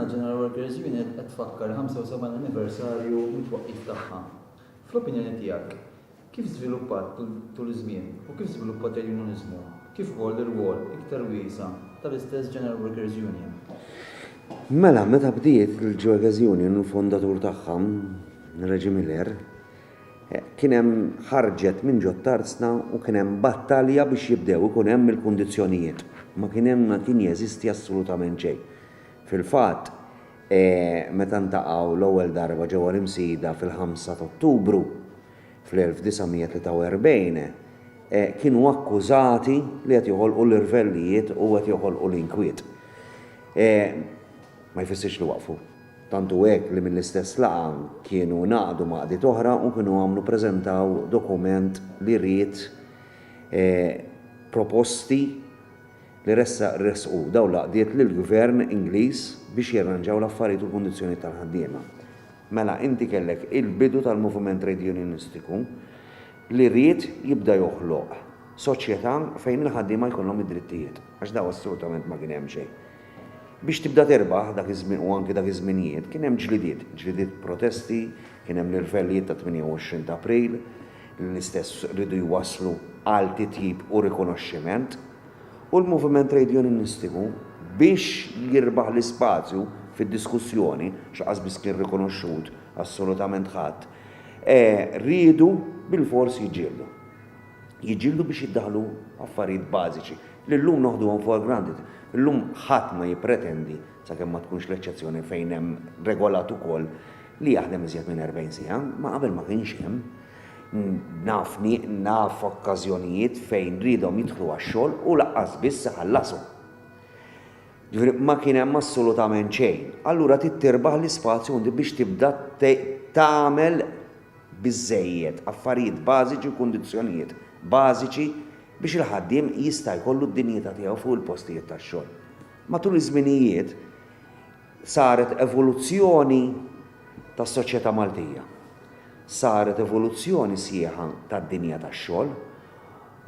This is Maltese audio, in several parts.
National General Workers Union qed tfakkar 75 anniversarju mit-twaqqif tagħha. Fl-opinjoni tiegħek, kif żviluppat tul iż-żmien u kif żviluppat il-Unjoniżmu? Kif ukoll ir-rwol iktar wiesa' tal-istess General Workers Union? Mela, meta bdiet il-Workers Union, il-fondatur tagħha, Reggie Miller, kien hemm ħarġet minn ġod tarzna u kien hemm battalja biex jibdew ikun hemm il-kundizzjonijiet. Ma kien jeżisti assolutament xejn. Fil-fatt, meta ntaqgħu l-ewwel darba ġewwa l-imsida fil-5 ta' Ottubru fl-1943, kienu akkużati li qed joħolqu l-irvellijiet u qed joħolqu l-inkwiet. Ma jfissirx li waqfu. Tantu hekk li mill-istess laqgħa kienu ngħaqdu maqdiet oħra u kienu għamlu preżentaw dokument li ried proposti li resqu dawn laqdiet lill-Gvern Ingliż biex jirranġaw l-affarijiet u l-kundizzjonijiet tal-ħaddiema. Mela inti kellek il-bidu tal-moviment trade unionistiku li ried jibda joħloq soċjetà fejn il-ħaddiema jkollhom id-drittijiet, għax daw assolutament ma kien hemm xejn. Biex tibda terbaħ dak iż-żmien u anke dak iż-żminijiet kien hemm ġlidiet protesti, kien hemm l-irvellijiet ta' 28 ta' April, l-istess ridu jwasslu għal titjib u rikonoxximent, u l-moviment trade unionistiku biex jirbaħ l-ispazju fid-diskussjoni x'qas biss kien rikonoxxut assolutament ħadd, riedu bil-fors jiġġieldu. Jiġġieldu biex jiddaħlu affarijiet bażiċi li llum noħduhom for granted. Illum ħadd ma jippretendi sakemm ma tkunx l-eċċezzjoni fejn hemm regolat ukoll li jaħdem iżjed minn 40 siegħa, ma qabel ma kienx hemm. Naf okkażjonijiet fejn ridhom jidħlu għax-xogħol u laqqas biss ħallasu. Ma kien hemm assolutament xejn. Allura tittirbaħ l-ispazju biex tibda tagħmel biżżejjed affarijiet bażiċi u kundizzjonijiet bażiċi biex il-ħaddiem jista' jkollu d-dinjità tiegħu fuq il-postijiet tax-xogħol. Matul iż-żminijiet saret evoluzzjoni tas-soċjetà Maltija. Saret evoluzzjoni sieħa tad-dinja tax-xogħol.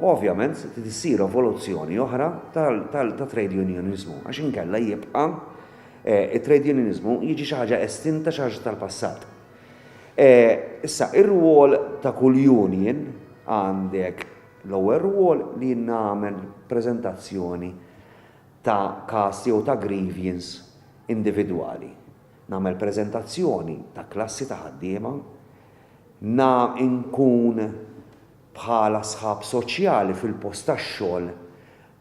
Ovvjament tisir evoluzzjoni oħra ta' trade unionizmu għax inkella jibqa' it-trade unionizmu jiġi xi ħaġa estinta xi ħaġa tal-passat. Issa ir-rwol ta' kull union għandek l-ewwel rwol li nagħmel preżentazzjoni ta' każ jew ta' grievance individwali. Nagħmel preżentazzjoni ta' klassi ta' ħaddiema, nkun bħala sħab soċjali fil-post tax-xogħol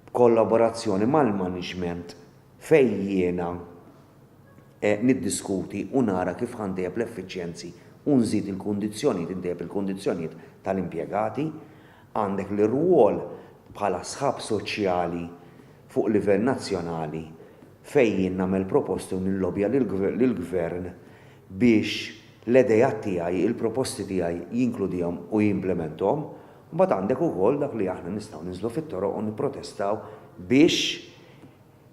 b'kollaborazzjoni mal-management fejn jiena niddiskuti u nara kif ħantejjeb l-effiċjenzi u nżid il-kundizzjonijiet, intejjeb il-kundizzjonijiet tal-impjegati. Għandek l-rwol bħala sħab soċjali fuq livell nazzjonali fejn jien nagħmel proposti u nillobja lill-gvern biex l-idejat tiegħi, il-proposti tiegħi jinkludihom u jimplementhom. Mbagħad għandek ukoll dak li aħna nistgħu niżlu fit-toroq u nipprotestaw biex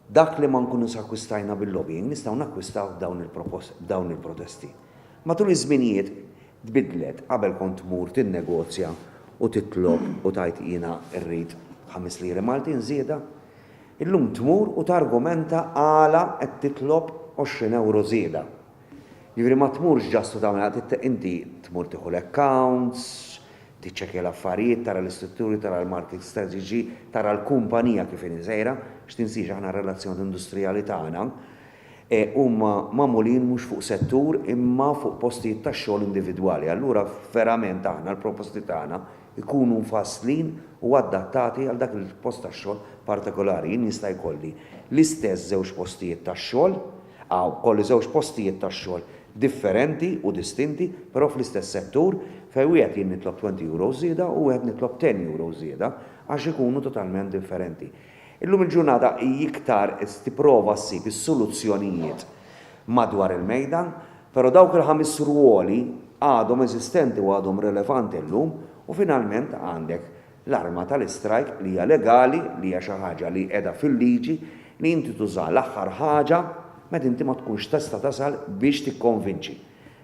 dak li ma nkunux akkwistajna bil-lobbying nistgħu nakkwistaw dawn il-protesti. Matul iż-żminijiet tbidlet qabel kont tmur tinnegozja u titlob u tajt jiena rrid 5 liri Maltin żieda. Illum tmur u targumenta għala qed titlob 20 euro żieda. Jiġri ma tmurx ġastu tagħmel inti tmur tieħu l-accounts, tiċċekkja l-affarijiet, tara l-istrutturi, tara l-market strategy, tara l-kumpanija kif inhi sejra, x'tinsix aħna relazzjoni industrijali tagħna. Huma magħmulin mhux fuq settur imma fuq postijiet tax-xogħol individwali. Allura verament aħna l-proposti tagħna ikunu mfasslin u adattati għal dak il-post tax-xogħol partikolari. Jien nista' jkolli l-istess żewġ postijiet tax-xogħol, kolli żewġ postijiet tax-xogħol differenti u distinti, però fl-istess settur fejn wieħed jien nitlob 20 euro żieda u wieħed nitlob 10 euro żieda għax ikunu totalment differenti. Illum il-ġurnata iktar tipprova ssib is-soluzzjonijiet madwar il-mejdan, però dawk il-5 ruoli għadhom eżistenti u għadhom relevanti llum u finalment għandek l-arma tal-istrajk li hija legali, li hija xi ħaġa li qiegħda fil-liġi li inti tuża l-aħħar ħaġa meta inti ma tkunx tista' tasal biex tikkonvinċi.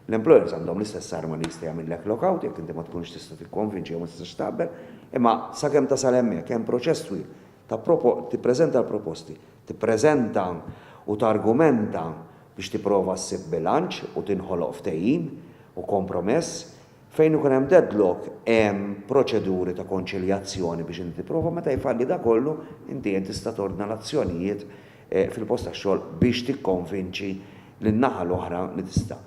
L-employers għandhom l-istess arma li jista' jagħmellek lockout jekk inti ma tkunx tista' tikkonvinċi jew ma tistax taqbel, imma sakemm tasal hemmhekk hemm proċess twil tippreżenta l-proposti, tippreżenta u targumenta biex tipprova ssib bilanċ u tinħoloq ftehim u kompromess fejn ikun hemm deadlock hemm proċeduri ta' konċiljazzjoni biex inti tipprova meta jfalli da kollu inti tista' tordna l-azzjonijiet fil-post tax-xogħol biex tikkonvinċi lin-naħa l-oħra li tista'.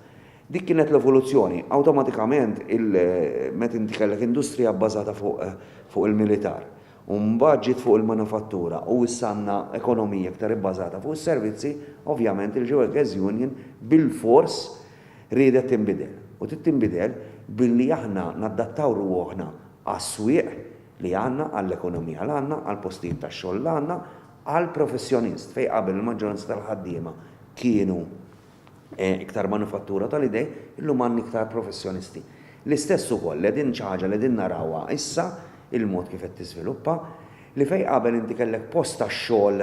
Dik kienet l-evoluzzjoni. Awtomatikament meta inti kellek industrija bbażata fuq il-militar u mbagħad fuq il-manufattura u issa għandna ekonomija iktar ibbażata fuq is-servizzi, ovvjament il-Workers Union bil-fors riedet tinbidel. U tinbidel billi aħna naddattaw ruħna għas-swieq li għandna għall-ekonomija li għandna, għall-postijiet tax-xogħol li għandna, għall-professjonist fejn qabel il-maġġoranza tal-ħaddiema kienu iktar manufattura tal-idej, illum għandna iktar professjonisti. L-istess ukoll din xi ħaġa li din narawha issa il-mod kif qed tiżviluppa li fejn qabel inti kellek post tax-xogħol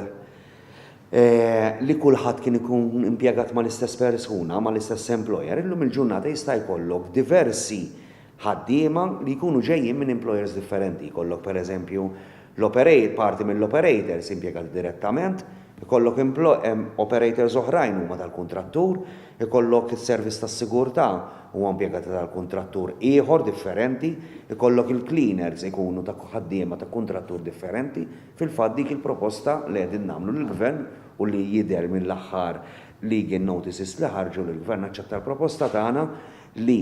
li kulħadd kien ikun impjegat mal-istess persuna, mal-istess employer, illum il-ġurnata jista' jkollok diversi ħaddiema li jkunu ġejjin minn employers differenti. Jkollok pereżempju parti mill-operators impjegati direttament, ikollok operators oħrajn huma tal-kuntrattur, ikollok is-servizz tas-sigurtà huwa impjegati tal-kuntrattur ieħor differenti, ikollok il-cleaners ikunu ta' ħaddiema ta' kuntrattur differenti. Fil-fatt dik il-proposta li qegħdin nagħmlu lill-Gvern u li jidher mill-aħħar legal notices li ħarġu lill-Gvern aċċetta l-proposta tagħna li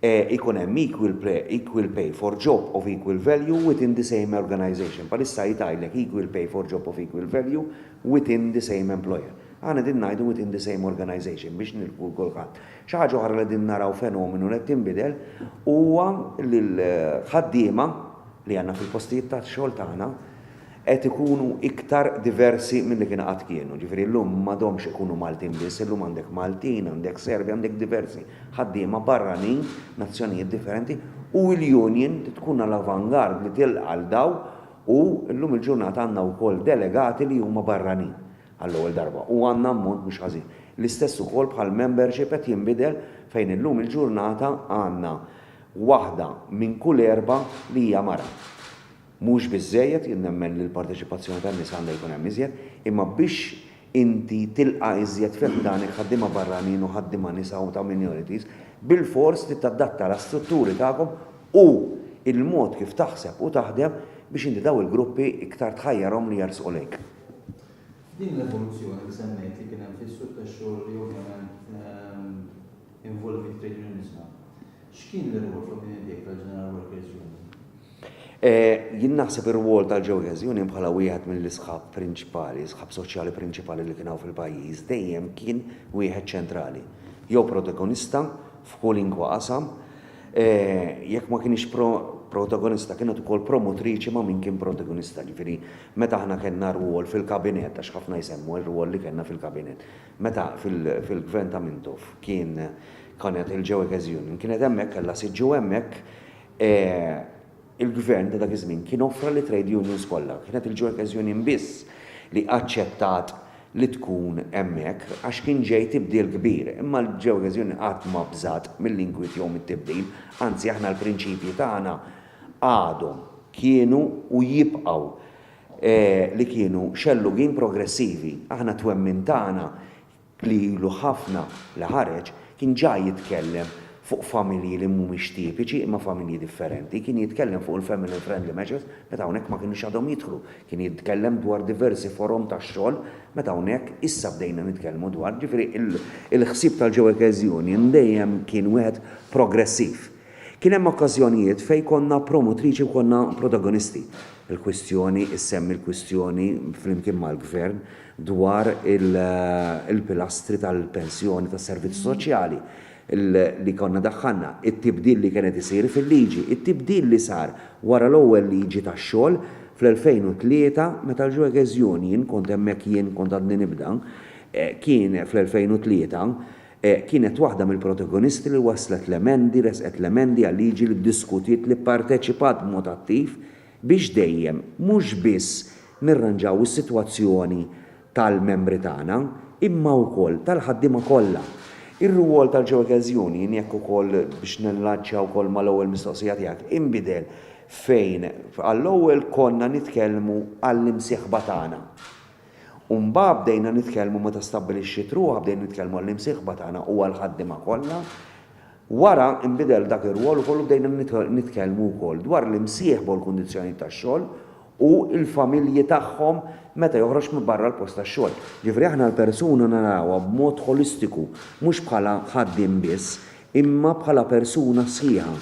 ikun hemm equal pay for job of equal value within the same organization. Palissa jgħidlek equal pay for job of equal value within the same employer. Għana din ngħidu within the same organization biex nilqu kulħadd. Xi ħaġa oħra li din naraw fenomenu li tinbidel huwa l-ħaddiema li għandna fil-postijiet tax-xogħol tagħna qed ikunu iktar diversi milli kien qatt kienu. Ġifieri llum m'għadhomx ikunu Maltin biss, illum għandek Maltin, għandek Serbi, għandek diversi ħaddiema barranin, nazzjonijiet differenti u l-union tkun l-avangard li tilqa' daw u llum il-ġurnata għandna wkoll delegati li huma barranin għall-ewwel darba u għandna ammont mhux ħażin. L-istess ukoll bħal membership qed jinbidel fejn illum il-ġurnata għandna waħda minn kull erba' li hija mara. Mhux biżżejjed nemmen li l-parteċipazzjoni tan-nies għandha jkun hemm iżjed, imma biex inti tilqa' iżjed fil-dan ħaddiema barranin u ħaddiema nisa u ta' minorities, bil-fors titadatta l-istrutturi tagħkom u il-mod kif taħseb u taħdem biex inti daw il-gruppi iktar tħajjarhom li jarsqu lejk. Din l-evoluzzjoni li semmejt li kien hemm fis-suq tax-xogħol li ovvjament involvi trade unionizmu. X'kien l-irwol fl-opinjoni tiegħek tal-General Workers Union? Jien naħseb ir-rwol tal-Workers Union bħala wieħed mill-isħab prinċipali, isħab soċjali prinċipali li kienu fil-pajjiż dejjem kien wieħed ċentrali. Jew protagonista f'kolinkwa qasam, jekk ma kienx protagonista kienet ukoll promotriċi ma' min kien protagonista. Ġifieri meta aħna kellna rwol fil-kabinet għax ħafna jsemmu r-rwol li kellna fil-kabinet. Meta fil-gvern ta' Mintoff kienet il-Workers Union, kienet hemmhekk kellha siġġu hemmhekk il-gvern ta' dak iż-żmien kien offra li trade unions kollha. Kienet il-Workers Union biss li aċċettat li tkun hemmhekk għax kien ġej tibdil kbir. Imma l-Workers Union qatt ma bżat mill-lingwit jew mit-tibdil, anzi aħna l-prinċipji tagħna għadhom kienu u jibqgħu li kienu xellugin progressivi. Aħna twemmin tagħna li ilu ħafna li ħareġ kien ġaj jitkellem fuq familji li mhumiex tipiċi imma familji differenti. Kien jitkellem fuq il-family friendly measures meta hawnhekk ma kienux għadhom jidħlu. Kien jitkellem dwar diversi forom tax-xogħol meta hawnhekk issa bdejna nitkellmu dwar. Ġifieri il-ħsieb tal-Workers Union dejjem kien wieħed progressiv. Kien hemm okkażjonijiet fejn konna promotriċi u konna protagonisti. Il-kwistjoni issemmi l-kwistjoni flimkien mal-gvern dwar il-pilastri tal-pensjoni tas-servizzi soċjali li konna daħħalna, it-tibdil li kienet isir fil-liġi, it-tibdil li sar wara l-ewwel liġi tax-xogħol fl-2003 meta l-Workers Union kont hemmhekk jien kont għadni nibda, kien fl-2003 kienet waħda mill-protagonisti li waslet l-emendi, resqet l-emendi għal-liġi li ddiskutiet li pparteċipat b'mod attiv biex dejjem mhux biss nirranġaw is-sitwazzjoni tal-membri tagħna imma wkoll tal-ħaddiema kollha. Ir-rwol tal-Workers Union jekk ukoll biex nillaċċja wkoll mal-ewwel mistoqsija tiegħek inbidel fejn għall-ewwel konna nitkellmu għall-imsieħba tagħna. Mbagħad bdejna nitkellmu meta stabbilixxiet ruħha bdejna nitkellmu għall-imsieħba tagħna u għall-ħaddiema kollha. Wara inbidel dak ir-rwol u kollu bdejna nitkellmu wkoll dwar l-imsieħba u l-kundizzjoni tax-xogħol u l-familji tagħhom meta joħroġ minn barra l-post tax-xogħol. Ġifri aħna l-persuna narawha b'mod holistiku, mhux bħala ħaddiem biss, imma bħala persuna sħiħa.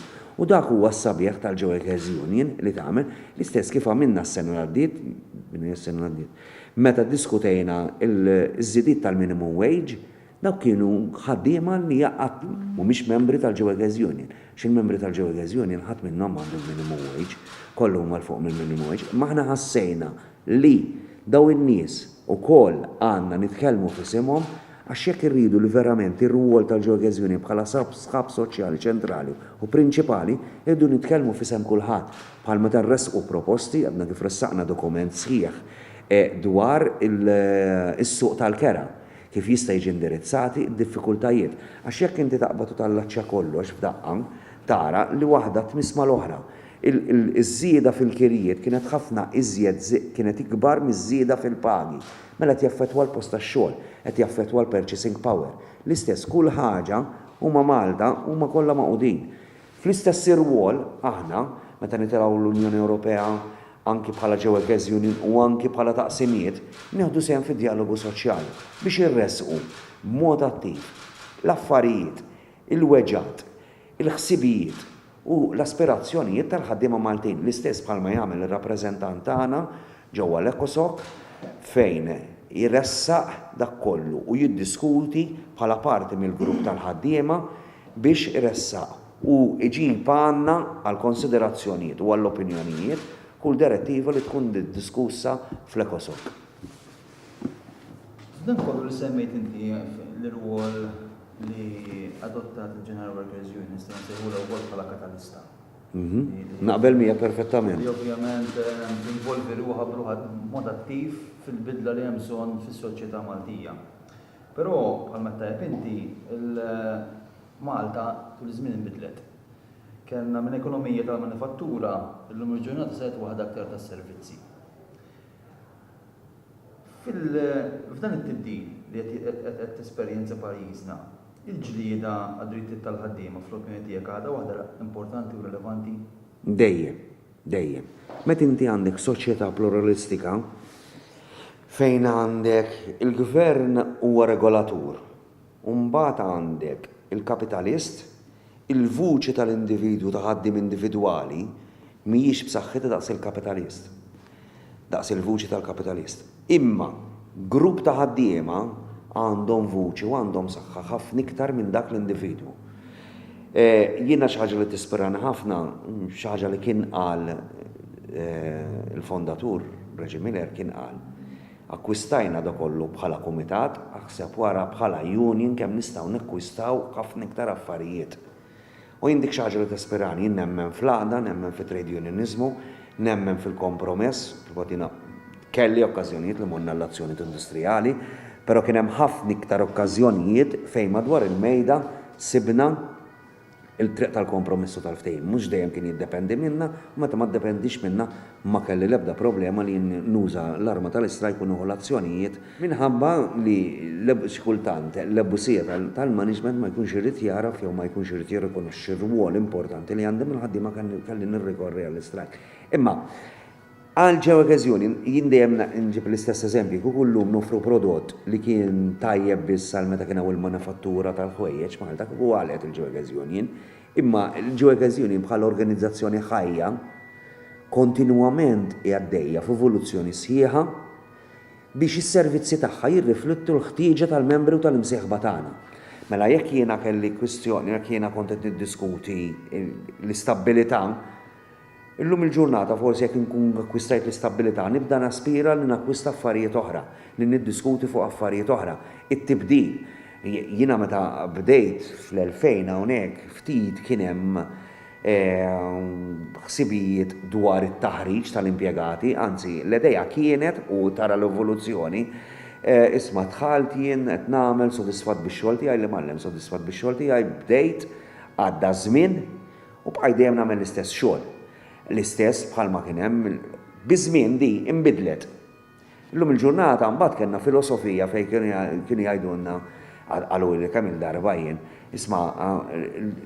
U dak huwa s-sabiħ tal-Jewel Union li tagħmel l-istess kif għamilna s-sena għaddiet. Meta ddiskutejna l-żidiet tal-minimum wage, dawk kienu ħaddiema li jaqgħat mhumiex membri tal-Jewel Union. X'il-membri tal-Jewel Union ħadd minnhom għandu minimum wage, kollu huma l fuq mill-minimum wage. Ma aħna ħassejna li daw in-nies ukoll għandna nitkellmu f'isimhom għax jekk irridu li verament ir-rwol tal-Jewel Union bħala sħab soċjali ċentrali u prinċipali irridu nitkellmu f'isem kulħadd bħal meta rresqu proposti għadna kif ressaqna dokument sħiħ dwar is-suq tal-kera kif jista' jiġi indirizzati d-diffikultajiet. Għax jekk inti taqbad u tallaċċja kollox f'daqqa tara li waħda tmiss mal-oħra. Iż-żieda fil-kirijiet kienet ħafna iżjed kienet ikbar miż-żieda fil-pagi. Mela qed jaffettwa l-post tax-xogħol, qed jaffettwa l-purchasing power. L-istess kull ħaġa huma Malta huma kollha maqudin. Fl-istess irwol aħna meta nitilgħu l-Unjoni Ewropea anki bħala Jewel Union u anki bħala taqsimiet, neħdu sehem fid-dialogu soċjali biex irresqu b'mod attiv l-affarijiet, il-weġġat, il-ħsibijiet u l-aspirazzjonijiet tal-ħaddiema Maltin. L-istess bħalma jagħmel ir-rappreżentant tagħna ġewwa l-Ecosok fejn jirressaq dak kollu u jiddiskuti bħala parti mill-grupp tal-ħaddiema biex iressaq u iġib għandna għal konsiderazzjonijiet u għall-opinjonijiet kull direttiva li tkun diskussa fl-Ecosok. Dan kollu li semmejt inti l-rwol li adottat il-General Workers Union nistgħu nsejħula wkoll bħala katalista. Naqbel mija perfettament. Li ovvjament involvi ruħha b'mod attiv fil-bidla li hemm bżonn fis-soċjetà Maltija. Però bħalma tajjeb inti Malta tul iż-żmien inbidlet. Kellna minn ekonomija tal-manifattura illum il-ġurnata saret waħda aktar tas-servizzi. F'dan it-tibdil li qed tesperjenza pajjiżna, il-ġlieda għad-drittijiet tal-ħaddiema fl-opinjoni tiegħek għadha waħda importanti u rilevanti? Dejjem. Meta inti għandek soċjetà pluralistika fejn għandek il-gvern huwa regolatur, u mbagħad għandek il-kapitalist, il-vuċi tal-individwu ta' ħaddim individwali mhijiex b'saħħitha daqs il-kapitalist. Daqs il-vuċi tal-kapitalist. Imma grupp ta' ħaddiema għandhom vuċi u għandhom saħħa ħafna iktar minn dak l-individwu. Jiena xi ħaġa li tispirani ħafna, xi ħaġa li kien qal il-fondatur Reġi Miller kien qal akkwistajna da kollu bħala kumitat, aħseb wara bħala union kemm nistgħu nekkwistaw ħafna iktar affarijiet. U jindik xi ħaġa li tispirani, jien nemmen fl-għaqda, nemmen fit-trade unionizmu, nemmen fil-kompromess, kelli okkażjonijiet li morna l-azzjoni industrijali, però kien hemm ħafna iktar okkażjonijiet fejn madwar il-mejda sibna il-triq tal-kompromissu tal-ftehim. Mhux dejjem kien jiddependi minna, meta ma ddependix minna ma kelli l-ebda problema li nuża l-arma tal-istrajk u nieħu l-azzjonijiet minħabba li kultant l-ebbusija tal-management ma jkunx irid jaraf jew ma jkunx irid jirrikonoxxi r-rwol importanti li għandhom il-ħaddiema kelli nirrikorri għall-istrajk. Imma għal Jewel Union jien dejjem nġib l-istess eżempju, kullum nofru prodott li kien tajjeb biss għal meta kien hawn il-manifattura tal-ħwejjeġ Malta u għalet il-Jewel Union, imma il-Jewel Union bħala organizzazzjoni ħajja kontinwament għaddejja f'evoluzzjoni sħiħa biex is-servizzi tagħha jirriflettu l-ħtieġa tal-membri u tal-imsieħba tagħna. Mela jekk jiena kelli kwistjoni, jekk jiena kont qed niddiskuti l-istabbilità, illum il-ġurnata forsi jekk nkun akkwistajt l-istabilità nibda naspira li nakkwista affarijiet oħra, li niddiskuti fuq affarijiet oħra. It-tibdil. Jiena meta bdejt fl-2000 hawnhekk ftit kien hemm ħsibijiet dwar it-taħriġ tal-impjegati, anzi l-idea kienet u tara l-evoluzzjoni isma' dħalt jien qed nagħmel sodisfatt bix-xogħol tiegħi li m'għallem sodisfatt bix-xogħol tiegħi bdejt għadda żmien u bqajt dejjem nagħmel l-istess xogħol. L-istess bħalma kien hemm biż-żmien di inbidlet. Illum il-ġurnata mbagħad kellna filosofija fejn kienu jgħidulna għalu li kemm il-darba jien, isma'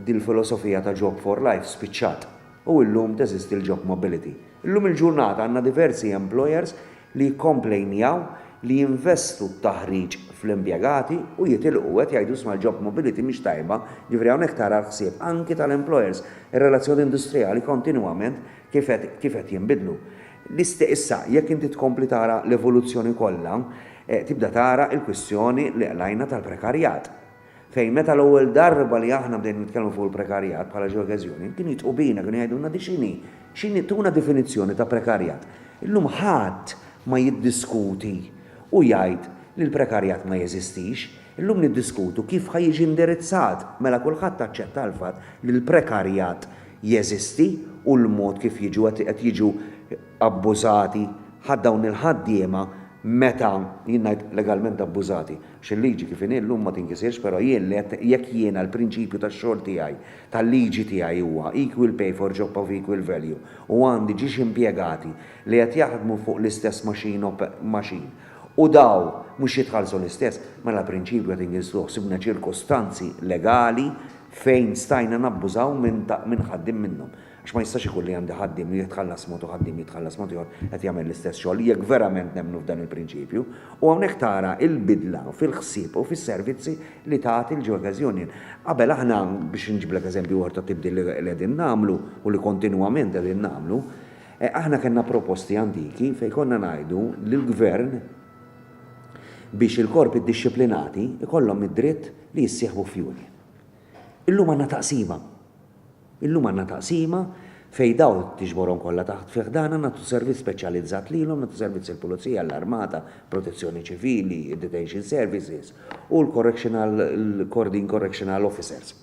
din filosofija ta' job for life spiċċat. U illum teżisti l-job mobility. Illum il-ġurnata għandna diversi employers li jkomplejnjaw li jinvestu t-taħriġ fl-impjegati u jitilqu qed jgħidu sma' l-job mobility mhix tajba, ġifri hawnhekk tara ħsieb anki tal-employers ir-relazzjoni industrijali kontinwament kif qed jinbidlu. Issa, jekk inti tkompli tara l-evoluzzjoni kollha, tibda tara l-kwistjoni li qlajna tal-prekarjat. Fejn meta l-ewwel darba li aħna bdejna nitkellmu fuq il-prekarjat bħala ġo okkażjoni, kien jitqu bina kienu jgħidulna di x'inhi tuna definizzjoni ta' prekarjat. Illum ħadd ma jiddiskuti u jgħid li l-prekarjat ma jeżistix, illum niddiskutu kif ħajjiġi indirizzat mela kulħadd taċċetta l-fatt li l-prekarjat jeżisti u l-mod kif qed jiġu abbużati dawn il-ħaddiema meta ngħid legalment abbużati. X'il-liġi kif inhi llum ma tinkisirx, però jien jekk jiena l-prinċipju tax-xogħol tiegħi, tal-liġi tiegħi huwa equal pay for job of equal value u għandi ġiex impjegati li qed jaħdmu fuq l-istess machine u daw mhux jitħallsu l-istess, mela l-prinċipju qed ingisluh sibna ċirkostanzi legali fejn stajna nabbużaw minn ħaddim minnhom. Għax ma jistax ikun li għandi ħaddim li jitħallas mod u ħaddim jitħallas mod ieħor qed jagħmel l-istess xogħol jekk verament nemmnu f'dan il-prinċipju. U hawnhekk tara l-bidla fil-ħsieb u fis-servizzi li tagħti l-ġo okkażjoni. Qabel aħna biex nġiblek eżempju ieħor ta' tibdil li qegħdin nagħmlu u li kontinwament qegħdin nagħmlu, aħna kellna proposti antiki fejn konna ngħidu lill-gvern biex il-korpi ddixxiplinati ikollhom id-dritt li jissieħbu f'union. Illum għandna taqsima. Illum għandna taqsima fej daw tiġborhom kollha taħt fih dan nagħtu servizz speċjalizzat lilhom, nagħtu servizz il-Pulizija, l-Armata, Protezzjoni Ċivili, Detention Services u l-Correctional Officers.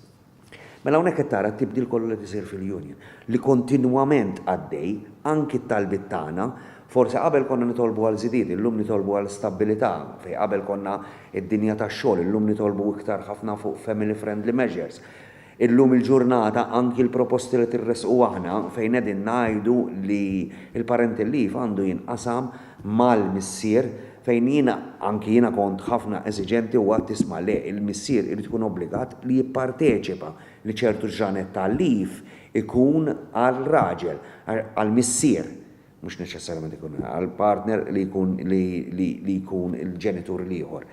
Mela hawnhekk qed tara tibdil kollu li tisir fil-Union li kontinwament għaddej anki t-talbit tagħna. Forse qabel konna nitolbu għal żidiet, illum nitolbu għal stabilità, fej qabel konna id-dinja tax-xogħol, illum nitolbu iktar ħafna fuq family friendly measures. Illum il-ġurnata anki l-proposti li tirresqu aħna fejn qegħdin ngħidu li l-parental leave għandu jinqasam mal-missier fejn anki jiena kont ħafna eżiġenti u għad tisma' le il-missier irid ikun obbligat li jipparteċipa li ċertu ġranet tal-leave ikun għal-raġel, għal-missier. Mhux neċessarjament ikun għal-partner li jkun il-ġenitur ieħor.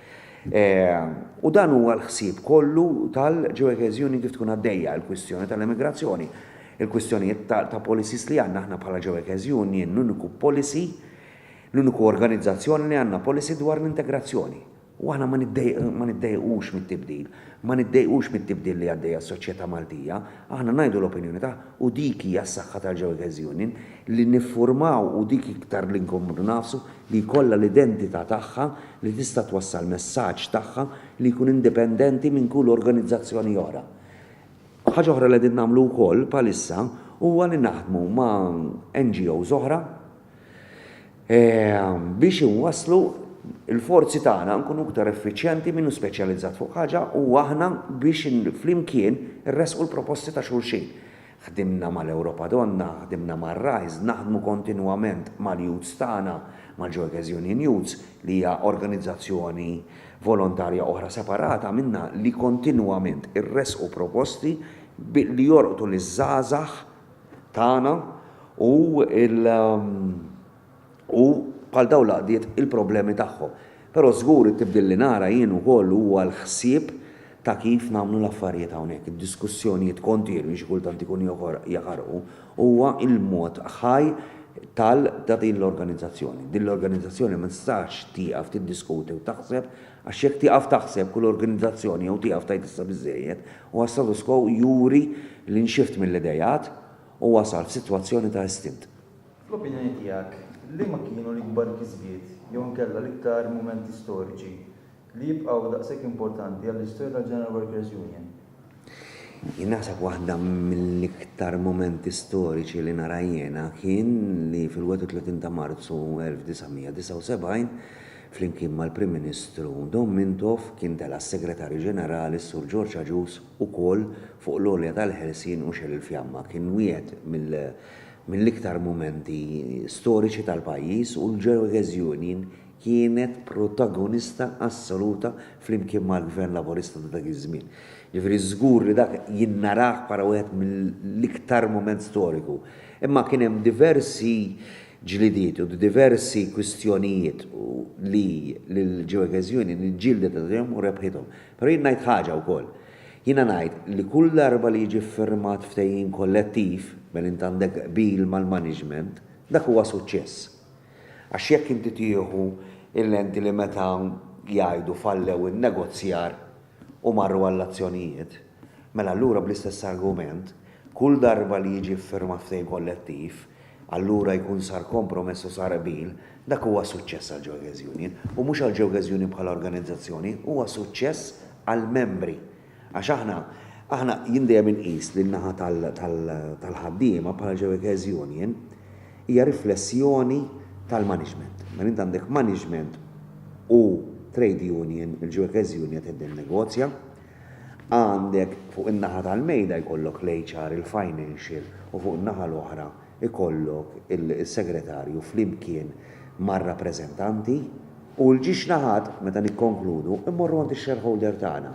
U dan huwa l-ħsieb kollu tal-ġo okkażjoni kif tkun għaddejja l-kwistjoni tal-immigrazzjoni, il-kwistjonijiet ta' policies li għandna aħna bħala ġo okkażjoni l-uniku policy, l-uniku organizzazzjoni li għandna policy dwar l-integrazzjoni. U aħna ma niddejqux mit-tibdil, ma niddejqux mit-tibdil li għaddejja s-soċjetà Maltija, aħna ngħidu l-opinjoni ta' u dik hija s-saħħa tal-ġo okkażjoni li niffurmaw u dik iktar li nkomplu nafsu li jkollha l-identità tagħha li tista' twassal messaġġ tagħha li jkun indipendenti minn kull organizzazzjoni oħra. Ħaġa oħra li qegħdin nagħmlu wkoll bħalissa huwa li naħdmu ma' NGOs oħra biex inwasslu il-forzi tagħna nkunu iktar effiċjenti minnu speċjalizzat fuq ħaġa u aħna biex flimkien irresqu l-proposti ta' xulxin. Ħdimna mal-Ewropa Donna, ħdimna mal-Rise, naħdmu kontinwament mal-Youths tagħna, mal-Ġo Okkażjoni Youths li hija organizzazzjoni volontarja oħra separata minna li kontinwament irresqu proposti li jorqtu liż-żgħażagħ tagħna u bħal daw laqdiet il-problemi tagħhom. Però żgur tibdil li nara jien ukoll huwa l-ħsieb ta' kif nagħmlu l-affarijiet hawnhekk. Id-diskussjonijiet kontinwi xi kultant ikun jaqarqu huwa il-mod ħaj ta' din l-organizzazzjoni. Din l-organizzazzjoni ma tistax tieqaf tiddiskuti u taħseb għax jekk tieqaf taħseb kull organizzazzjoni jew tieqaf tgħid issa biżżejjed u status quo juri l-inxift mill-idejat u wasal f'sitwazzjoni ta' istint. Fl-opinjoni tiegħek, li ma kienu l-ikbar kisbiet jew nkella l-iktar mumenti storiċi li jibqgħu daqshekk importanti għall-istorja tal-General Workers Union? Jien naħseb waħda mill-iktar momenti storiċi li nara jiena kien li fil-31 ta' Marzu 1979 flimkien mal-Prim Ministru Don Mintoff kien tela s-Segretarju Ġenerali Sur George Agius ukoll fuq l-għolja tal-Ħelsien u xel il-fjamma. Kien wieħed mill-iktar momenti storiċi tal-pajjiż u l-Ġo Okkażjoni kienet protagonista assoluta fl-imkien mal-gvern laborista ta' dak iż-żmien. Ġifieri żgur li dak jinnaraħ para wieħed mill-iktar moment storiku. Imma kien hemm diversi ġlidiet u diversi kwistjonijiet li l-Jewish Union ġildet għadhom u rebħithom. Però jien ngħid ħaġa wkoll. Jiena ngħid li kull darba li jiġi firmat ftehim kollettiv minn int għandek qbil mal-management, dak huwa suċċess. Għax jekk inti tieħu il-lenti li meta jgħidu fallew in-negozjar u marru għall-azzjonijiet, mela allura bl-istess argument, kull darba li jiġi firma ftehim kollettiv, allura jkun sar kompromess u sar qbil, dak huwa suċċess għal Jewish Union u mhux għal Jewish Union bħala organizzazzjoni, huwa suċċess għal membri. Għax aħna jindejjem inqis li n-naħa tal-ħaddiema bħala Jewish Union hija riflessjoni tal-management. Ma int għandek management u trade union, il-Jewish Union tibda negozja, għandek fuq in-naħa tal-mejda jkollok l-HR, il-financial u fuq in-naħa l-oħra ikollok il-segretarju flimkien mar-rappreżentanti u l-ġiex naħat meta nikkonkludu immorru għand ix-shareholder tagħna.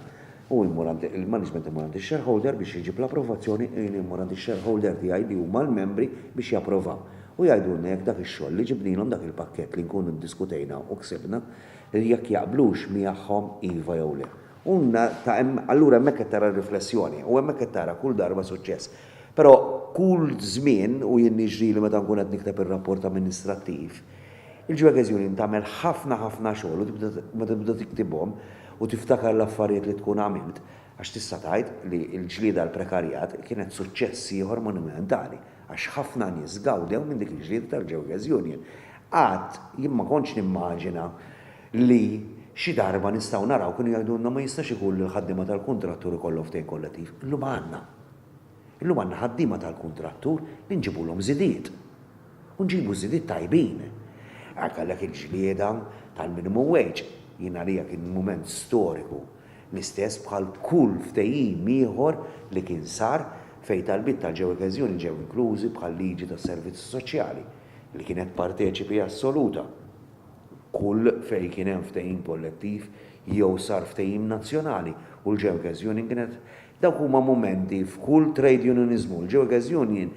U il-management immur għand ix-shareholder biex jiġib l-approvazzjoni immur għand ix-shareholder tiegħi li huma l-membri biex japprovaw. U jgħidulna jekk dak ix-xogħol li ġibnilhom dak il-pakkett li nkunu ddiskutejna u ksibna li jekk jaqblux miegħhom iva jew le. Allura hemmhekk qed tara riflessjoni u hemmhekk qed tara kull darba suċċess. Però kull żmien u jien niġri li meta nkun qed nikteb ir-rapport amministrattiv, il-Jewish Union tagħmel ħafna xogħol u tibda tiktibhom u tiftakar l-affarijiet li tkun għamilt għax tista' tgħid li l-ġlieda l-prekarjat kienet suċċess ieħor monumentali għax ħafna nies gawdew minn dik il-ġlieda tal-Jewish Union. Għad jien ma kontx nimmaġina li xi darba nistgħu naraw kienu jgħidulna ma jistax ikun l-ħaddiema tal-kuntrattur ikollu ftehim kollettiv. Illum għandna ħaddiema tal-kuntrattur li nġibulhom żidiet. U nġibu żidiet tajbin. Għallek il-ġlieda tal-minimum wage jien għalija kien mument storiku l-istess bħal kull ftehim ieħor li kien sar fejn tal-bit tal-Jewish Union ġew inklużi bħal liġi tas-servizzi soċjali li kienet parteċipi assoluta. Kull fejn kien hemm ftehim kollettiv jew sar ftehim nazzjonali u l-Jewish Union kienet dawk huma momenti f'kull trade unionizmu. L-Jewish Union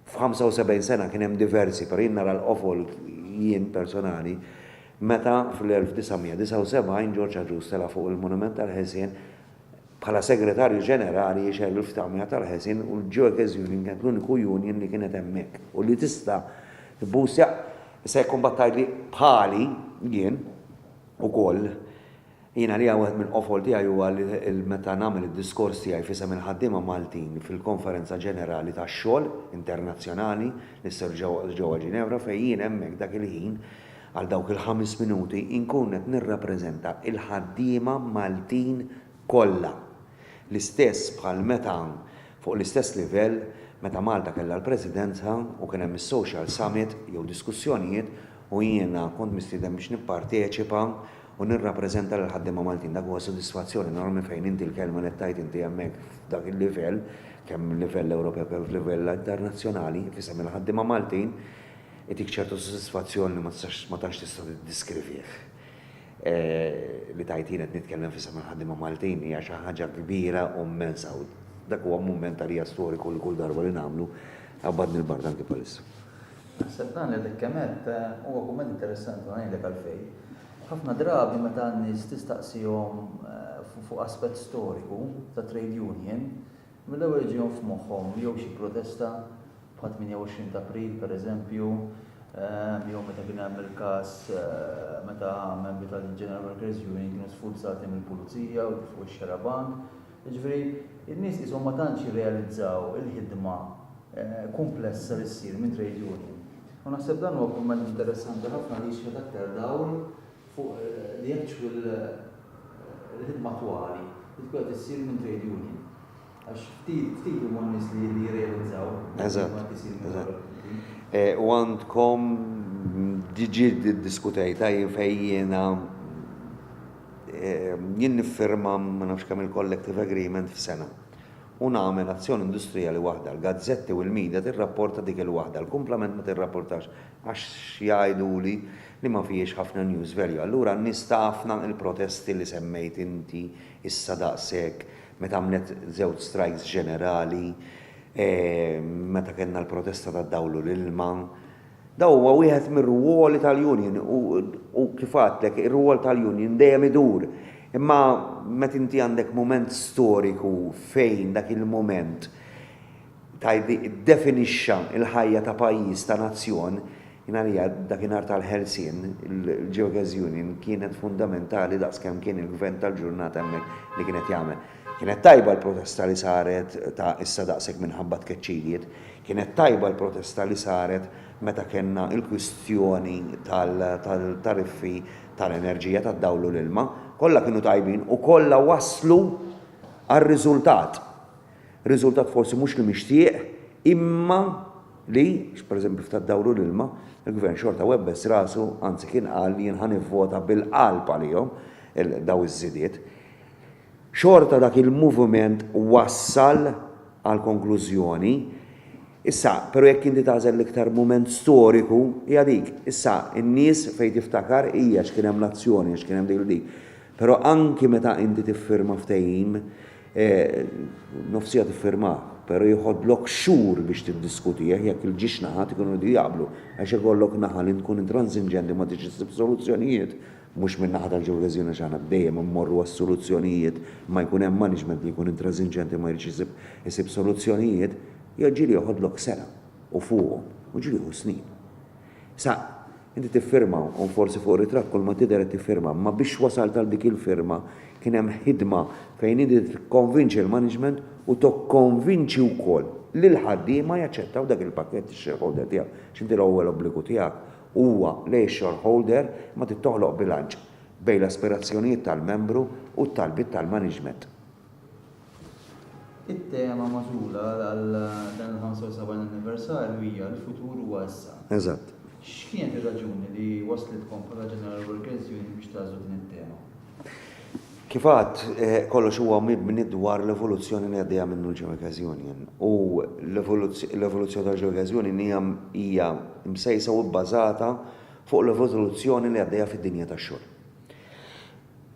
f'75 sena kien hemm diversi per jien nara l-qofol jien personali meta fl-1979 George Aġus tela fuq il-Monument tal-Ħelsien bħala segretarju ġenerali jxel l-ftehim tal-Ħelsien u l-Jewish Union kienet l-uniku union li kienet hemmhekk. U li tista' tbusja se jkun battajli bħali jien ukoll jiena li għawet minn qofol tiegħi huwa li meta nagħmel id-diskors tiegħi fisem il-ħaddiema Maltin fil-Konferenza Ġenerali tax-Xogħol Internazzjonali li ssir ġewwa Ġinevra fejn jien hemmhekk dak il-ħin għal dawk il-5 minuti inkun qed nirrappreżenta il-ħaddiema Maltin kollha. L-istess bħal meta fuq l-istess livell meta Malta kellha l-Presidenza u kien hemm is-Social Summit jew diskussjonijiet u jiena kont mistieden biex nipparteċipa u nirrappreżenta l-ħaddiema Maltin. Dak huwa sodisfazzjoni enormi fejn inti l-kelma li tajt inti hemmhekk f'dak il-livell kemm livell Ewropew kemm livell internazzjonali fisem il-ħaddiema Maltin etik ċertu sodisfazzjoni li ma tantx tista' tiddiskrivih. Li tajtin qed nitkellem fisem il-ħaddiema Maltin hija xi ħaġa kbira u immensa u dak huwa mument għalija storiku li kull darba li nagħmlu għabbadni l-bard anke bħalissa. Naħseb dan li kemmet huwa kumment interessanti ngħidlek għalfejn. Ħafna drabi meta n-nies tistaqsihom fuq aspett storiku ta' trade union, mill-ewwel ġihom f'moħħhom jew xi protesta bħal 28 ta' April pereżempju, jew meta kien hemm il-każ meta membri tal-General Workers Union kienu sfurzati mill-Pulizija u fuq ix-xarabank. Jiġifieri, in-nies ishom ma tantx jirrealizzaw il-ħidma komplessa li ssir minn trade union. U naħseb dan huwa kumment interessanti ħafna li jixħed aktar dawl fuq li jekk il-ħidma twali li tkun qed issir minn trade union. Għax ftit huma n-nies li jirrealizzaw. Eżatt. U għandkom diġi diskutejta fejn jiena jien niffirma ma nafx kemm il-collective agreement f'sena. U nagħmel azzjoni industrijali waħda, l-gazzetti u l-media tirrapporta dik il-waħda, l-kumplament ma tirrapportax għax jgħiduli li ma fiex ħafna news value. Allura nista' ħafna il-protesti li semmejt inti issa daqshekk meta għamlet żewġ strikes ġenerali, meta kellna l-protesta tad-dawlu l-ilma. Daw huwa wieħed mir-ruoli tal-union u kif għadlek ir-ruol tal-union dejjem idur. Imma meta inti għandek mument storiku fejn dak il-mument definixxa il-ħajja ta' pajjiż ta' nazzjon, jingħalija dakinhar tal-Helsin, il-Geogas Union kienet fundamentali daqskemm kien il-gvern tal-ġurnata hemmhekk li kienet jagħmel. Kienet tajba l-protesta li saret ta' issa daqshekk minħabba tkeċċiliet, kienet tajba l-protesta li saret meta kellna il-kwistjoni tal-tariffi tal-enerġija tad-dawlu l-ilma, kollha kienu tajbin u kollha waslu għar-riżultat. Riżultat forsi mhux li mixtieq, imma li, pereżempju tad-dawlu l-ilma, il-gvern xorta webbes rasu, anzi kien qal li jien ħanivvota bil-qalb għalihom daw iż-żidiet. Xorta dak il-moviment wassal għal konklużjoni. Issa, però jekk inti tażel l-iktar mument storiku, hija dik. Issa, in-nies fejn tiftakar hija x'kien hemm l-azzjoni, x'kien hemm dik. Però anki meta inti tiffirma ftehim, nofsija tiffirma, però jħodlok xhur biex tiddiskutih jekk il-ġiex naħat ikunu jaqblu, għax ikollok naħa li nkun intransiġenti ma tiġi soluzzjonijiet, mhux minn naħa tal-Geogas Union x'għandna dejjem immorru għas-soluzzjonijiet, ma jkun hemm management li jkun intransiġenti ma jridx isib soluzzjonijiet, ġieli joħodlok sena u fuqhom u ġieli snin. Sa, inti tiffirma u forsi fuq ritratt kull ma tidher qed tiffirma, ma biex wasalt għal dik il-firma kien hemm ħidma fejn inti tikkonvinċi l-management u tokkonvinċi wkoll li l-ħaddiema jaċċettaw dak il-pakkett ix-shareholder tiegħek. X'inti l-ewwel obbligu tiegħek huwa lej shareholder ma tittoħloq bilanċ bejn l-aspirazzjonijiet tal-membru u t-talbiet tal-management. It-tema magħżula għal dan il-75 anniversarju hija l-futur huwa issa. Eżatt. X'kienet ir-raġuni li waslitkom bħala General Workers Union biex tażlu din it-tema? Kif għadd kollox huwa mibni dwar l-evoluzzjoni li għaddejja minnu l-Geogas Union. U l-evoluzzjoni tal-Geogas Union hija msejsa u bbażata fuq l-evoluzzjoni li għaddejja fid-dinja tax-xogħol.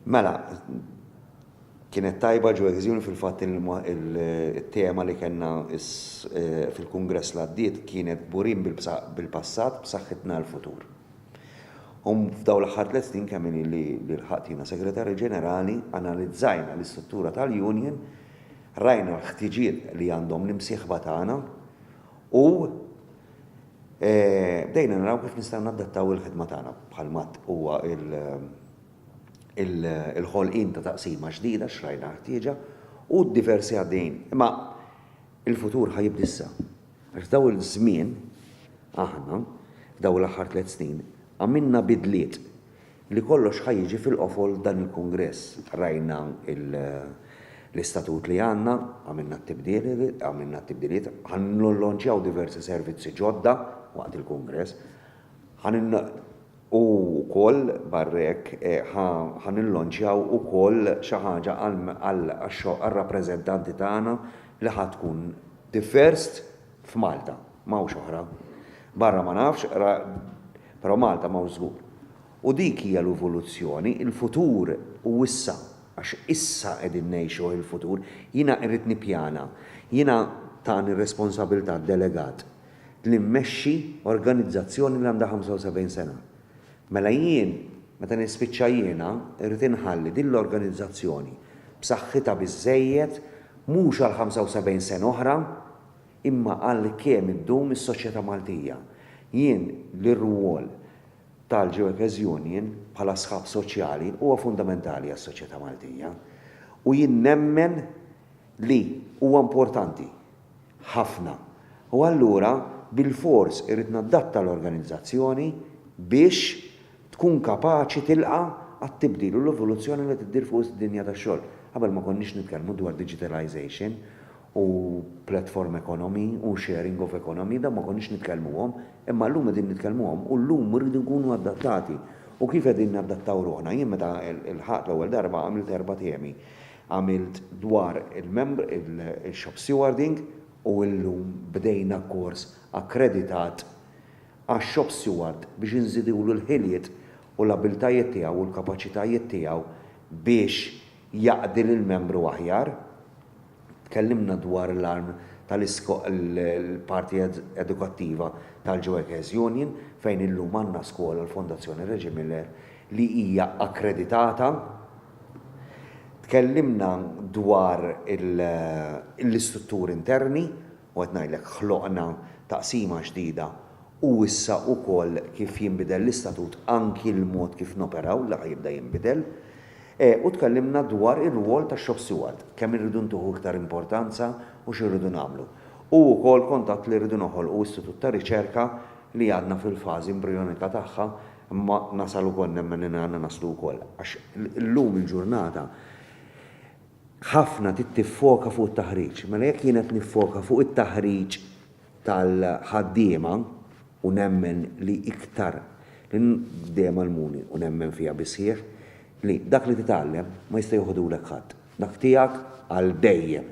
Mela, kienet tajba Geogas Union fil-fatt il-tema li kellna fil-Kungress li għaddiet kienet burin bil-passat b'saħħitna l-futur. F'daw l-aħħar 3 snin kemm li l-ħatina segretarju ġenerali analizzajna l-istruttura tal-Union, rajna l-ħtiġijiet li għandhom l-imsieħba tagħna u bdejna naraw kif nistgħu nadattaw il-ħidma tagħna bħal matt huwa il-ħolqien ta' taqsima ġdida xrajna ħtieġa u diversi għaddejn. Imma il-futur ħajibda issa. Għax daw il-żmien aħna f'daw l-aħħar 3 snin għamilna bidliet li kollox ħajġi fil-qofol dan il-Kongress. Rajna l-istatut li għanna, għamilna t-tibdiliet, ħannollonċjaw diversi servizzi ġodda waqt il-Kongress, u koll barrek ħanillonċjaw u koll xaħġa għal-rappresentanti tagħna li ħatkun first f'Malta, mawx oħra. Barra ma nafx, però Malta ma' żgur. U dik hija l-evoluzzjoni, il-futur u issa, għax issa qegħdin ngħixu il-futur, jiena rrid nippjana, jiena tani responsabilità delegat li mmexxi organizzazzjoni li għandha 75 sena. Mela jien, meta nispiċċa jiena, irrid inħalli din l-organizzazzjoni b'saħħitha biżżejjed mhux għal 75 sena oħra, imma għal kemm iddum is-soċjetà Maltija. Jien l-rwol tal-Geogas Union bħala sħab soċjali huwa fundamentali għas-soċjetà Maltija. U jien nemmen li huwa importanti ħafna. U allura bil-fors irrid nadatta l-organizzazzjoni biex tkun kapaċi tilqa għat-tibdil u l-evoluzzjoni li tiddir fuq id-dinja tax-xogħol. Qabel ma konniex nitkellmu dwar digitalization u platform economy u sharing of economy, da ma konniex nitkellmuhom, imma llum qegħdin nitkellmuhom u llum irridu nkunu adattati. U kif qegħdin nadattaw ruħna? Jien meta il-ħadd l-ewwel darba għamilt 4 temi. Għamilt dwar il-shop stewarding u llum bdejna kors akkreditat għax-shop steward biex inżidulu l-ħiliet u l-abiltajiet tiegħu u l-kapaċitajiet tiegħu biex jaqdi lill-membru aħjar. Tkellimna dwar l-arm tal-parti edukattiva tal-Ġewekes Union fejn illum għandna skola l-Fondazzjoni Reġi Miller li hija akkreditata. Tkellimna dwar l-istrutturi interni u qed ngħidlek ħloqna taqsima ġdida u issa wkoll kif jinbidel l-istatut anki l-mod kif noperaw li jibda jinbidel. U tkellimna dwar ir-rwol tax-shop steward, kemm irridu ntuħu iktar importanza u x'irridu nagħmlu. U wkoll kontatt li rridu noħolqu istitut ta' riċerka li għadna fil-fażi embrjonika tagħha, imma nasal ukoll nemmen in għandna naslu wkoll. Għax illum il-ġurnata ħafna tiffoka fuq it-taħriġ, mela jekk kienet niffoka fuq it-taħriġ tal-ħaddiema u nemmen li iktar l-dema l-muni u nemmen fija bisħieħ li dak li titgħallem ma jista' joħodulek ħadd. Dak tiegħek għal dejjem.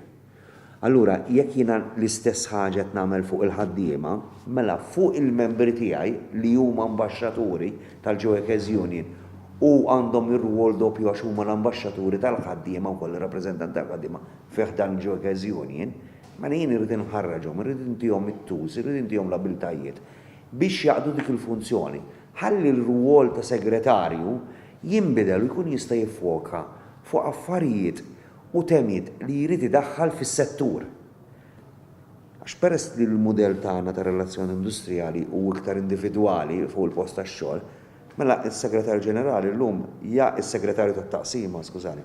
Allura jekk jiena l-istess ħaġa qed nagħmel fuq il-ħaddiema, mela fuq il-membri tiegħi li huma ambaxxaturi tal-Ġewekes Union u għandhom ir-rwol doppju għax huma l-ambaxxaturi tal-ħaddiema wkoll ir-rappreżentanti tal-ħaddiema fih dan il-Ġewekes Union, mela jien irid inħarraġhom, irid intihom it-tools, irid intihom l-abiltajiet biex jaqdu dik il-funzjoni. Ħalli l-rwol ta' segretarju jinbidel u jkun jista' jiffoka fuq affarijiet u temiet li jrid idaħħal fis-settur. Għax peress li l-mudell tagħna ta' relazzjoni industrijali u iktar individwali fuq il-post tax-xogħol, mela s-Segretarju Ġenerali llum ja s-Segretarju tat-Taqsima, skużani.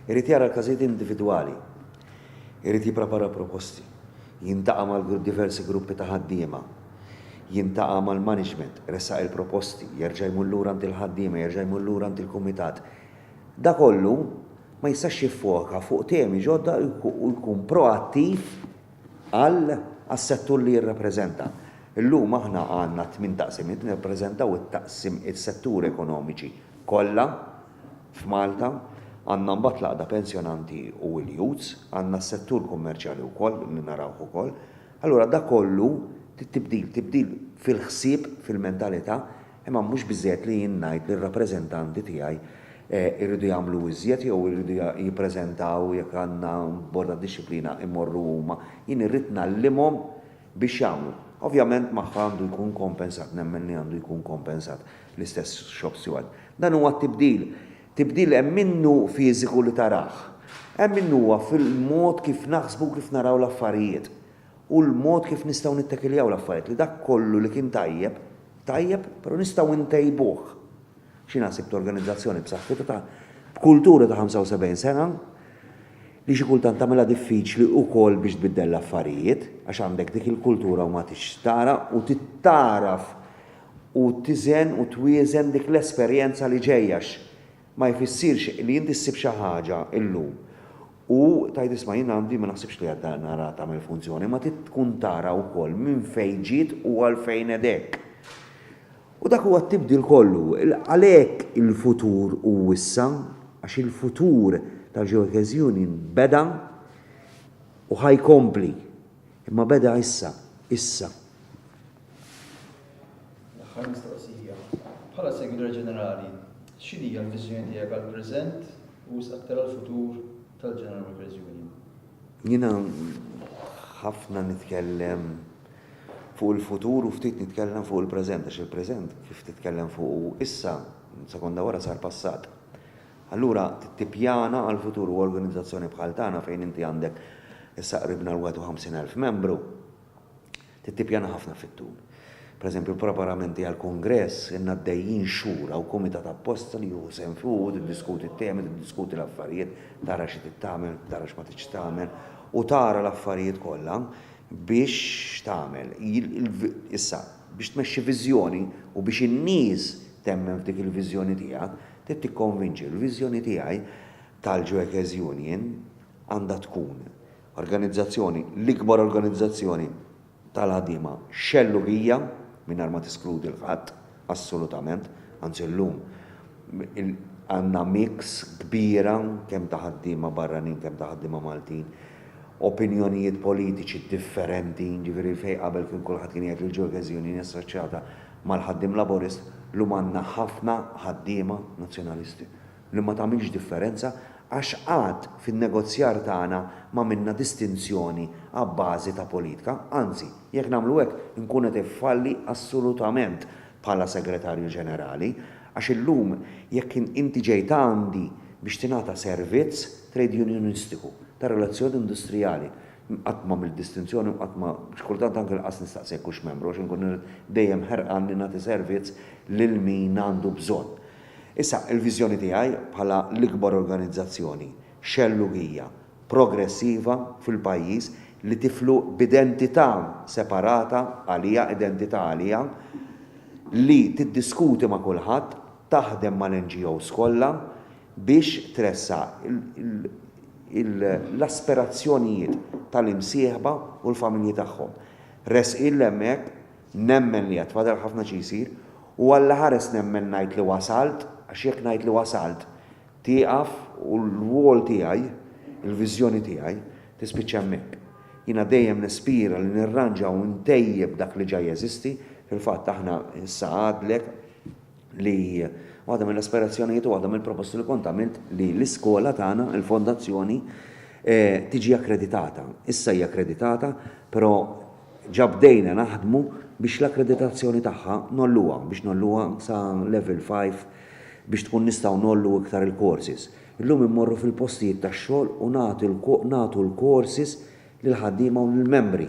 Irid jara l-każijiet individwali, irid jipprepara proposti, jintaqa' mal diversi gruppi ta' ħaddiema, jintaqa' mal-management, ressaq il-proposti, jerġa' jmur lura għand il-ħaddiema, jerġa' jmur lura għand il-kumitat. Da kollu ma jistax jiffoka fuq temi ġodda u jkun proattiv għal-settur li jirrappreżenta. Illum aħna għandna 8 taqsimiet nirrappreżentaw is-setturi ekonomiċi kollha f'Malta, għandna mbagħad l-għaqda pensjonanti u l-youths, għandna s-settur kummerċjali wkoll li narawh ukoll. Allura da kollu tibdil fil-ħsieb, fil-mentalità, imma mhux biżżejjed li jien ngħid li r-rappreżentanti tiegħi irridu jagħmlu iżjed jew irridu jippreżentaw jekk għandna borda disciplina imorru huma. Jien irrid nallimhom biex jagħmlu. Ovvjament magħha għandu jkun kompensat, nemmen li għandu jkun kompensat l-istess shop steward. Dan huwa tibdil. Tibdil hemm minnu fiżiku li taraħ. Hemm minnu huwa fil-mod kif naħsbu kif naraw l-affarijiet. U l-mod kif nistgħu nittakiljaw l-affarijiet li dak kollu li kien tajjeb, però nistgħu ntejbuh. Xi naħseb organizzazzjoni b'saħħitha ta' kultura ta' 75 sena li xi kultant tagħmilha diffiċli wkoll biex tbiddel l-affarijiet għax għandek dik il-kultura u ma tixtara u tittaraf u tiżen u twieżen dik l-esperjenza li ġejjax ma jfissirx li inti ssib xi ħaġa illum u tajt isma' jien għandi ma naħsibx li għadda nara tagħmel funzjoni ma tkun tara wkoll minn fejn ġiet u għalfejn edek. U dak huwa t-tibdil kollu, għalhekk il-futur u issa, għax il-futur tal-Ġewekes Union beda u ħajkompli, imma beda issa. L-aħħar mistoqsija. Bħala Segretarju Ġenerali, x'inhi l-viżjoni tiegħek għall-preżent u aktar għall-futur tal-General Workers Union? Jiena ħafna nitkellem fuq il-futur u ftit nitkellem fuq il-preżent, għax il-preżent kif titkellem fuq issa, sekonda wara sar passat. Allura tippjana għal-futur u organizzazzjoni bħal tagħna fejn inti għandek issa qribna l-51,000 membru, tippjana ħafna fit-tul. Pereżempju preparamenti għall-kongress inna għaddejjin xhur u kumitat apposta li jużem fuq, tiddiskuti t-temi, tiddiskuti l-affarijiet, tara xi tagħmel, tara x'ma tix tagħmel u tara l-affarijiet kollha biex tagħmel issa biex tmexxi viżjoni u biex in-nies temmen f'dik il-viżjoni tiegħek, trid tikkonvinċi l-viżjoni tiegħi tal-Ġewekes Union għandha tkun organizzazzjoni, l-ikbar organizzazzjoni tal-ħaddiema xellugija mingħajr ma tiskludi l-ħadd assolutament, anzi llum għandna mix kbira kemm ta' ħaddiema barranin kemm ta' ħaddiema Maltin opinjonijiet politiċi differenti, ġifieri fejn qabel kien kulħadd kien jgħid il-Workers Union assoċjata mal-ħaddiem laborist l għandna ħafna ħaddiema nazzjonalisti li ma tagħmilx differenza għax qatt fin-negozjar tagħna ma minna distinzjoni għabbażi ta' politika, anzi, jekk nagħmlu hekk inkun qed iffalli assolutament bħala segretarju ġenerali, għax illum jekk inti ġejt għandi biex tingħata servizz trade unionistiku ta' relazzjoni industrijali, għatma mill-distinzjoni, għatma xkultant anke l-qas nistaqsek kux membru, għax nkun dejjem ħerqan li nagħti servizz lil min għandu bżonn. Issa, il-viżjoni tiegħi bħala l-ikbar organizzazzjoni xellugija progressiva fil-pajjiż li tiflu b'identità separata għalija, identità għalija, li tiddiskuti ma' kulħadd, taħdem mal-NGOs kollha biex tressa l-aspirazzjonijiet tal-imsieħba u l-familji tagħhom. Resqil hemmhekk nemmen li qed fadal ħafna xi jsir u alla ħares nemmen ngħid li wasalt għax jekk ngħid li wasalt tieqaf u l-wol tiegħi, il-viżjoni tiegħi tispiċċa hemmhekk. Jiena dejjem nispira li nirranġa u ntejjeb dak li ġaj jeżisti, fil-fatt aħna issa għadlek li waħda mill-aspirazzjonijiet u waħda mill-proposti li kont għamilt li l-iskola tagħna, il-fondazzjoni, tiġi akkreditata. Issa hija akkreditata, però ġabdejna naħdmu biex l-akkreditazzjoni tagħha nolluha, biex nolluha sa level 5 biex tkun nistgħu nollu iktar il-courses. Illum immorru fil-postijiet tax-xogħol u nagħtu l-courses lil ħaddiema u lill-membri.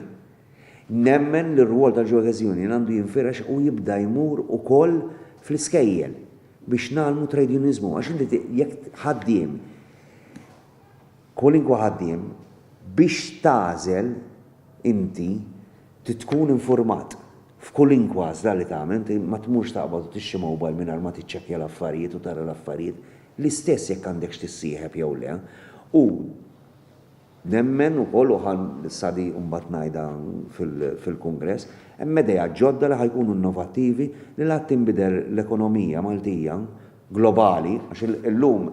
Nemmen li r-rwol tal-Workers Union għandu jinfirax u jibda jmur ukoll fl-iskejjel biex nagħmlu trade unionizmu, għax inti jekk ħaddiem, kolinkwa ħaddiem, biex tażel inti tkun informat f'kolinkwa għażla li tagħmel, ma tmurx taqbad u tixxi mobile mingħajr ma tiċċekkja l-affarijiet u tara l-affarijiet, l-istess jekk għandekx tissieħeb jew le. U nemmen ukoll u ħan sadi mbagħad ngħidha fil-Kungress, hemm idea ġodda li ħajkunu innovattivi li la tinbidel l-ekonomija Maltija globali, għax illum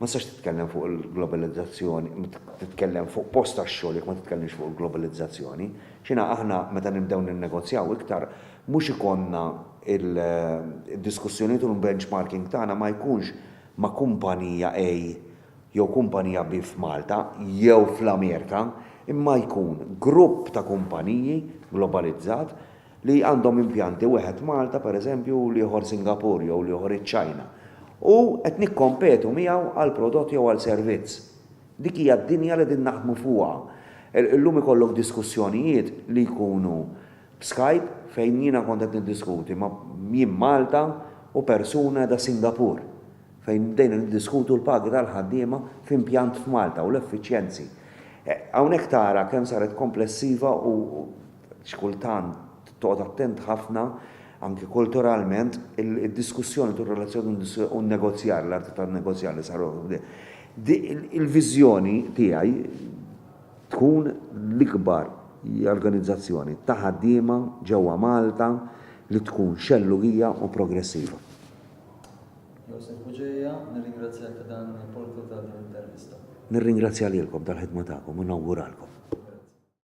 ma sax titkellem fuq il-globalizzazzjoni, titkellem fuq post tax-xogħol jekk ma titkellimx fuq il-globalizzazzjoni. X'inha aħna meta nibdew ninnegozjaw iktar mhux ikonna il-diskussjonijiet u l-benchmarking tagħna ma jkunx ma' kumpanija A jew kumpanija B f'Malta jew fl-Amerika, imma jkun grupp ta' kumpaniji globalizzat li għandhom impjanti wieħed Malta pereżempju li ieħor Singapur jew li ieħor iċ-Ċajna. U qed nikkompetu miegħu għal prodott jew għal servizz. Dik hija d-dinja li din naħdmu fuqha. Illum ikollok diskussjonijiet li jkunu b'Skype fejn jiena kont qed niddiskuti ma' jien Malta u persuna da Singapur fejn bdejna niddiskutu l-pagi tal-ħaddiema f'impjant f'Malta u l-effiċjenzi. Hawnhekk tara kemm saret komplessiva u xkultant toqgħod attent ħafna anke kulturalment il-diskussjoni tu relazzjoni u n-negozjar, l-arti tan-negozjar li saru. Il-viżjoni tiegħi tkun l-ikbar organizzazzjoni ta' ħaddiema ġewwa Malta li tkun xellugija u progressiva. Josef Buġeja, nirringrazzjak ta' dan il-portu ta' din l-intervista. Nirringrazzja lilkom tal-ħidma tagħkom u nawguralkom.